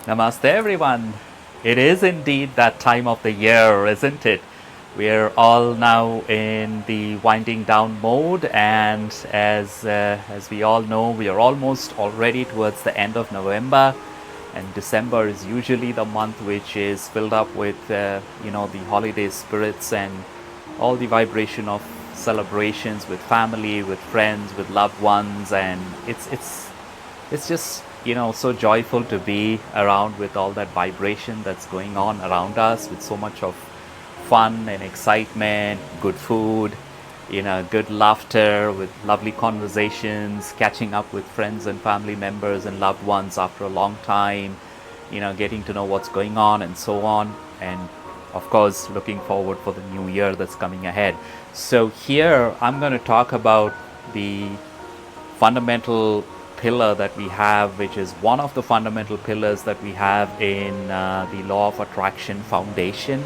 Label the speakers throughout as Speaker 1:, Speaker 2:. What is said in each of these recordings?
Speaker 1: Namaste, everyone. It is indeed that time of the year, isn't it? We're all now in the winding down mode, and as we all know, we are almost already towards the end of November, and December is usually the month which is filled up with the holiday spirits and all the vibration of celebrations with family, with friends, with loved ones, and it's just so joyful to be around with all that vibration that's going on around us, with so much of fun and excitement, good food, good laughter, with lovely conversations, catching up with friends and family members and loved ones after a long time, getting to know what's going on and so on, and of course looking forward for the new year that's coming ahead. So here I'm going to talk about the fundamental pillar that we have, which is one of the fundamental pillars that we have in the law of attraction foundation,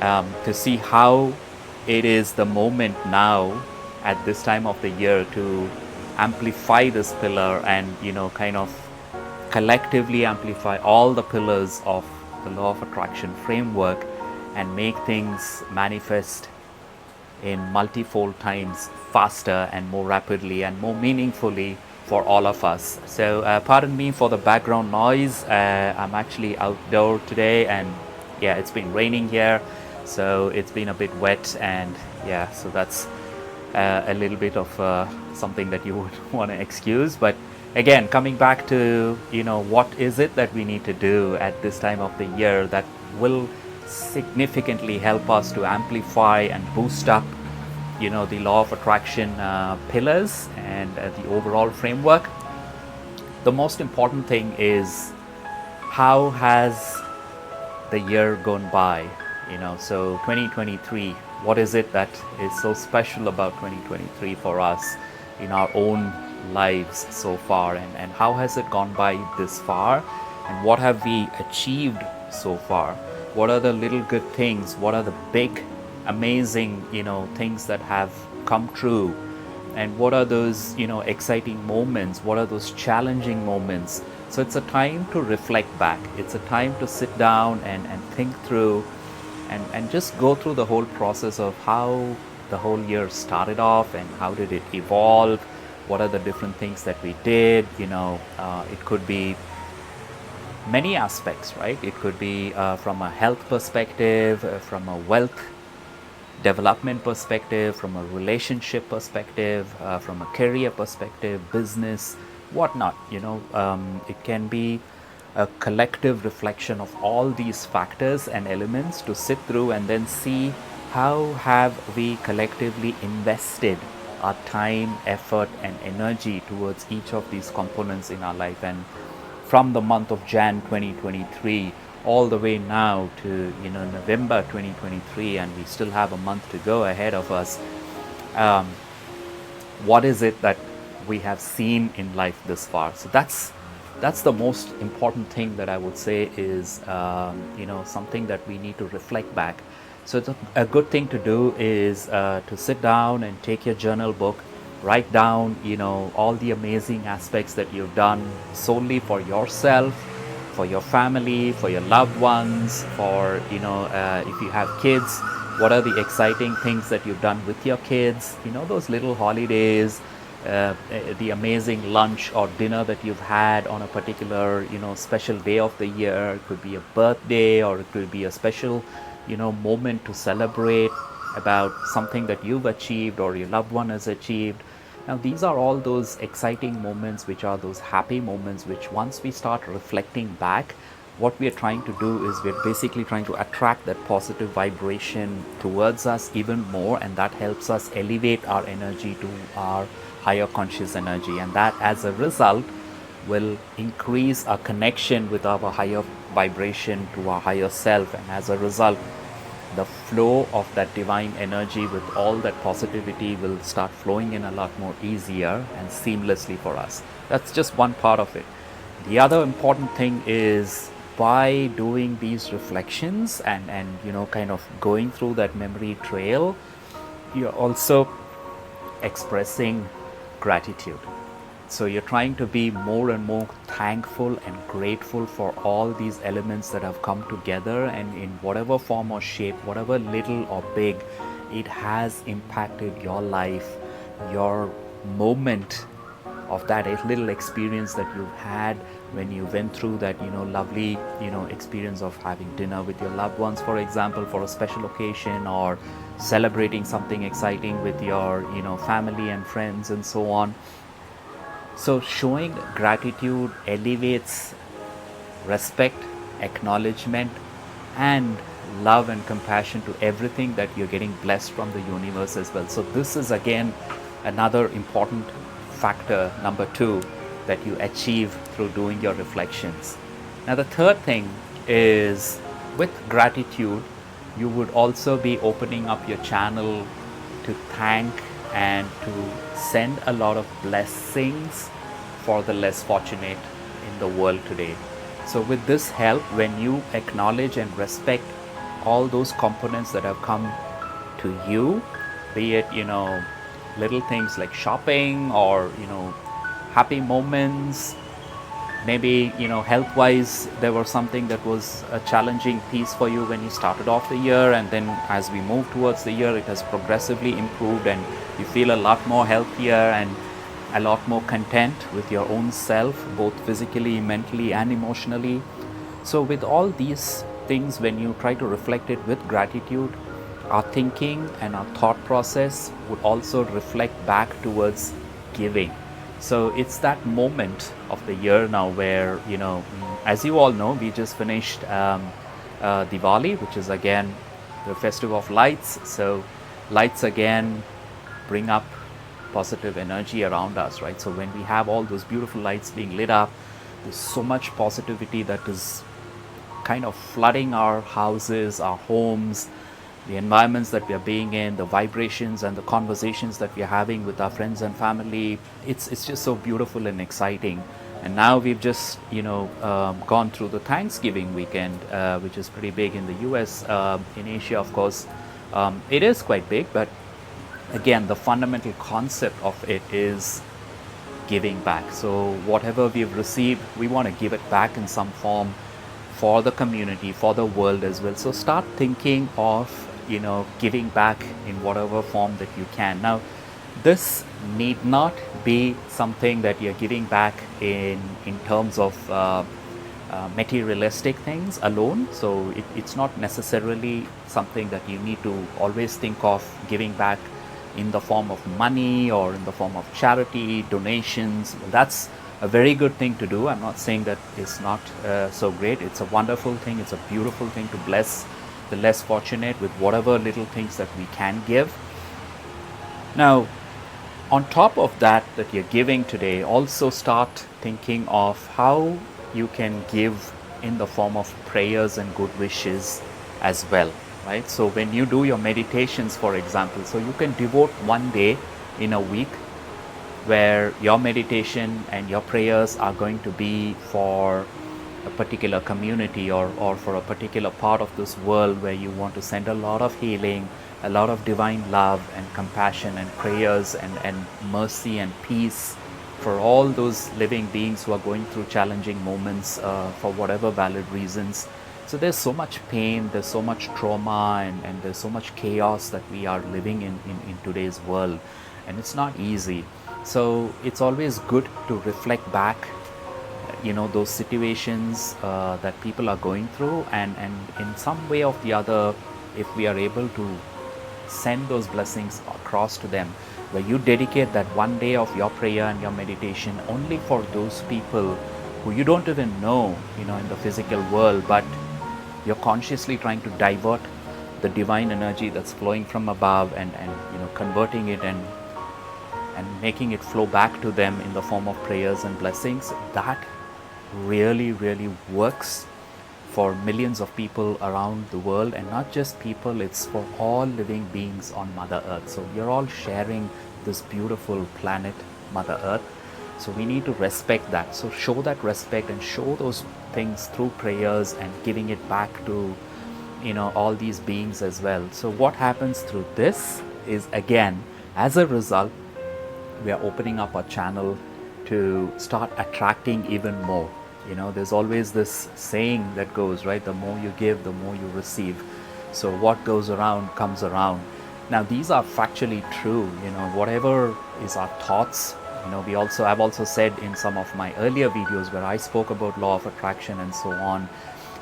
Speaker 1: to see how it is the moment now at this time of the year to amplify this pillar and kind of collectively amplify all the pillars of the law of attraction framework and make things manifest in multifold times faster and more rapidly and more meaningfully for all of us. So pardon me for the background noise. I'm actually outdoor today, and yeah, it's been raining here, so it's been a bit wet, and yeah, so that's a little bit of something that you would want to excuse. But again, coming back to what is it that we need to do at this time of the year that will significantly help us to amplify and boost up the law of attraction pillars and the overall framework. The most important thing is, how has the year gone by? So 2023, what is it that is so special about 2023 for us in our own lives so far, and how has it gone by this far, and what have we achieved so far? What are the little good things? What are the big amazing things that have come true, and what are those exciting moments? What are those challenging moments? So it's a time to reflect back. It's a time to sit down and think through and just go through the whole process of how the whole year started off and how did it evolve. What are the different things that we did? It could be many aspects, right? It could be from a health perspective, from a wealth development perspective, from a relationship perspective, from a career perspective, business, whatnot. It can be a collective reflection of all these factors and elements to sit through and then see how have we collectively invested our time, effort, and energy towards each of these components in our life. And from the month of Jan 2023 all the way now to November 2023, and we still have a month to go ahead of us. What is it that we have seen in life this far? So that's the most important thing that I would say is something that we need to reflect back. So it's a good thing to do is to sit down and take your journal book, write down all the amazing aspects that you've done solely for yourself, for your family, for your loved ones, for if you have kids, what are the exciting things that you've done with your kids, those little holidays, the amazing lunch or dinner that you've had on a particular special day of the year. It could be a birthday, or it could be a special moment to celebrate about something that you've achieved or your loved one has achieved. Now, these are all those exciting moments, which are those happy moments, which once we start reflecting back, what we are trying to do is we're basically trying to attract that positive vibration towards us even more, and that helps us elevate our energy to our higher conscious energy, and that as a result will increase our connection with our higher vibration to our higher self, and as a result the flow of that divine energy with all that positivity will start flowing in a lot more easier and seamlessly for us. That's just one part of it. The other important thing is, by doing these reflections and kind of going through that memory trail, you're also expressing gratitude. So you're trying to be more and more thankful and grateful for all these elements that have come together, and in whatever form or shape, whatever little or big, it has impacted your life, your moment of that little experience that you had when you went through that lovely experience of having dinner with your loved ones, for example, for a special occasion, or celebrating something exciting with your family and friends and so on. So showing gratitude elevates respect, acknowledgement, and love and compassion to everything that you're getting blessed from the universe as well. So this is again another important factor, number two, that you achieve through doing your reflections. Now, the third thing is, with gratitude, you would also be opening up your channel to thank and to send a lot of blessings for the less fortunate in the world today. So, with this help, when you acknowledge and respect all those components that have come to you, be it little things like shopping, or happy moments, maybe health wise there was something that was a challenging piece for you when you started off the year, and then as we move towards the year it has progressively improved, and you feel a lot more healthier and a lot more content with your own self, both physically, mentally, and emotionally. So with all these things, when you try to reflect it with gratitude, our thinking and our thought process would also reflect back towards giving. So it's that moment of the year now where, as you all know, we just finished Diwali, which is again the festival of lights. So lights again bring up positive energy around us, right? So when we have all those beautiful lights being lit up, there's so much positivity that is kind of flooding our houses, our homes, the environments that we are being in, the vibrations and the conversations that we are having with our friends and family. It's just so beautiful and exciting. And now we've just gone through the Thanksgiving weekend, which is pretty big in the US. In Asia, of course, it is quite big, but again, the fundamental concept of it is giving back. So whatever we've received, we want to give it back in some form for the community, for the world as well. So start thinking of giving back in whatever form that you can. Now, this need not be something that you're giving back in terms of materialistic things alone. So it's not necessarily something that you need to always think of giving back in the form of money or in the form of charity, donations. Well, that's a very good thing to do. I'm not saying that it's not so great. It's a wonderful thing. It's a beautiful thing to bless the less fortunate with whatever little things that we can give. Now, on top of that you're giving today, also start thinking of how you can give in the form of prayers and good wishes as well, right? So when you do your meditations, for example, so you can devote one day in a week where your meditation and your prayers are going to be for a particular community, or for a particular part of this world where you want to send a lot of healing, a lot of divine love and compassion and prayers and mercy and peace for all those living beings who are going through challenging moments for whatever valid reasons. So there's so much pain, there's so much trauma, and there's so much chaos that we are living in today's world, and it's not easy. So it's always good to reflect back those situations that people are going through, and in some way or the other, if we are able to send those blessings across to them, where you dedicate that one day of your prayer and your meditation only for those people who you don't even know in the physical world, but you're consciously trying to divert the divine energy that's flowing from above, and converting it and making it flow back to them in the form of prayers and blessings. That really works for millions of people around the world, and not just people, it's for all living beings on Mother Earth. So we are all sharing this beautiful planet, Mother Earth. So we need to respect that. So show that respect and show those things through prayers and giving it back to all these beings as well. So what happens through this is, again, as a result, we are opening up our channel to start attracting even more. There's always this saying that goes, right? The more you give, the more you receive. So what goes around comes around. Now these are factually true. Whatever is our thoughts. I've also said in some of my earlier videos where I spoke about law of attraction and so on,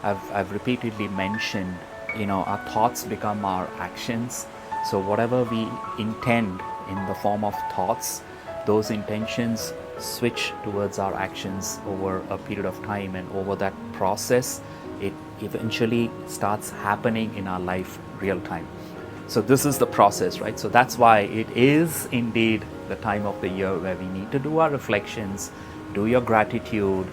Speaker 1: I've repeatedly mentioned, our thoughts become our actions. So whatever we intend in the form of thoughts, those intentions switch towards our actions over a period of time, and over that process it eventually starts happening in our life real time. So this is the process, right? So that's why it is indeed the time of the year where we need to do our reflections, do your gratitude,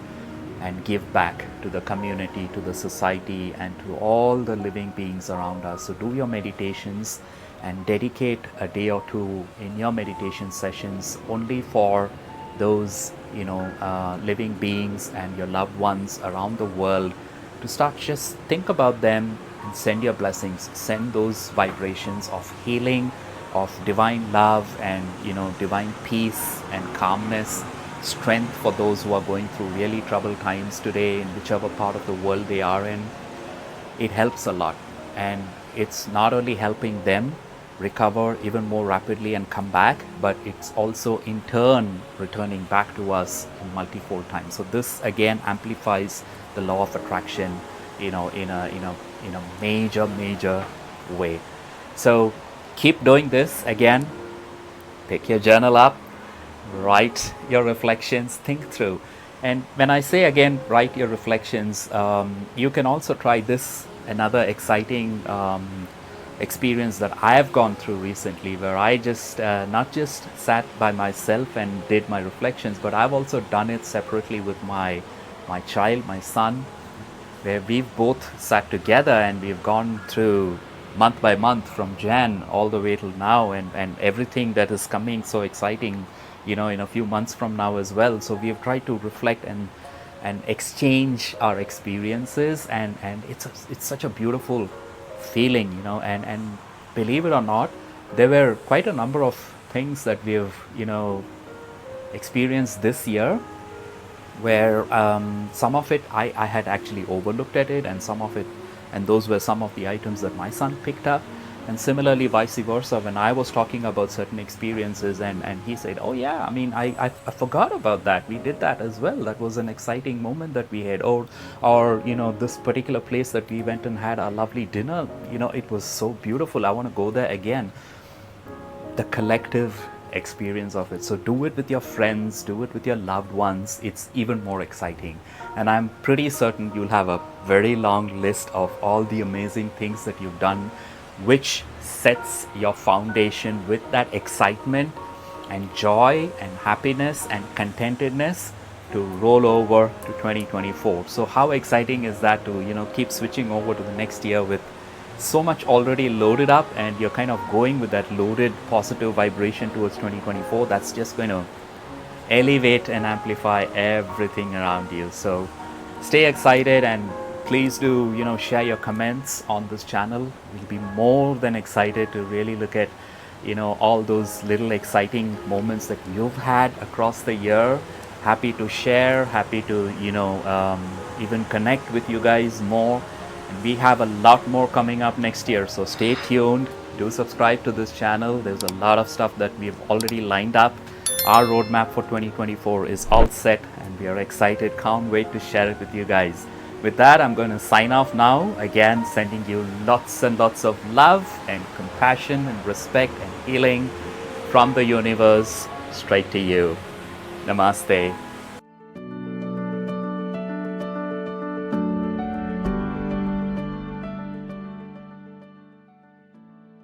Speaker 1: and give back to the community, to the society, and to all the living beings around us. So do your meditations and dedicate a day or two in your meditation sessions only for those living beings and your loved ones around the world, to start just think about them and send your blessings, send those vibrations of healing, of divine love, and divine peace and calmness, strength for those who are going through really troubled times today in whichever part of the world they are in. It helps a lot, and it's not only helping them recover even more rapidly and come back, but it's also in turn returning back to us in multifold times. So this again amplifies the law of attraction, in a major way. So keep doing this. Again, pick your journal up, write your reflections, think through. And when I say again, write your reflections, you can also try this, another exciting experience that I have gone through recently, where I just not just sat by myself and did my reflections, but I've also done it separately with my child, my son, where we've both sat together and we've gone through month by month from Jan all the way till now, and everything that is coming so exciting, in a few months from now as well. So we have tried to reflect and exchange our experiences, and it's such a beautiful feeling, and believe it or not, there were quite a number of things that we've experienced this year, where some of it I had actually overlooked at it, and some of it, and those were some of the items that my son picked up. And similarly, vice versa, when I was talking about certain experiences, and he said, oh yeah, I forgot about that, we did that as well, that was an exciting moment that we had, or this particular place that we went and had a lovely dinner, it was so beautiful, I want to go there again. The collective experience of it. So do it with your friends, do it with your loved ones, it's even more exciting. And I'm pretty certain you'll have a very long list of all the amazing things that you've done, which sets your foundation with that excitement and joy and happiness and contentedness to roll over to 2024. So how exciting is that to keep switching over to the next year with so much already loaded up, and you're kind of going with that loaded positive vibration towards 2024. That's just going to elevate and amplify everything around you. So stay excited, and please do share your comments on this channel. We'll be more than excited to really look at all those little exciting moments that you've had across the year. Happy to share, happy to even connect with you guys more. And we have a lot more coming up next year, so stay tuned. Do subscribe to this channel. There's a lot of stuff that we've already lined up. Our roadmap for 2024 is all set, and we are excited. Can't wait to share it with you guys. With that, I'm going to sign off now. Again, sending you lots and lots of love and compassion and respect and healing from the universe straight to you. Namaste.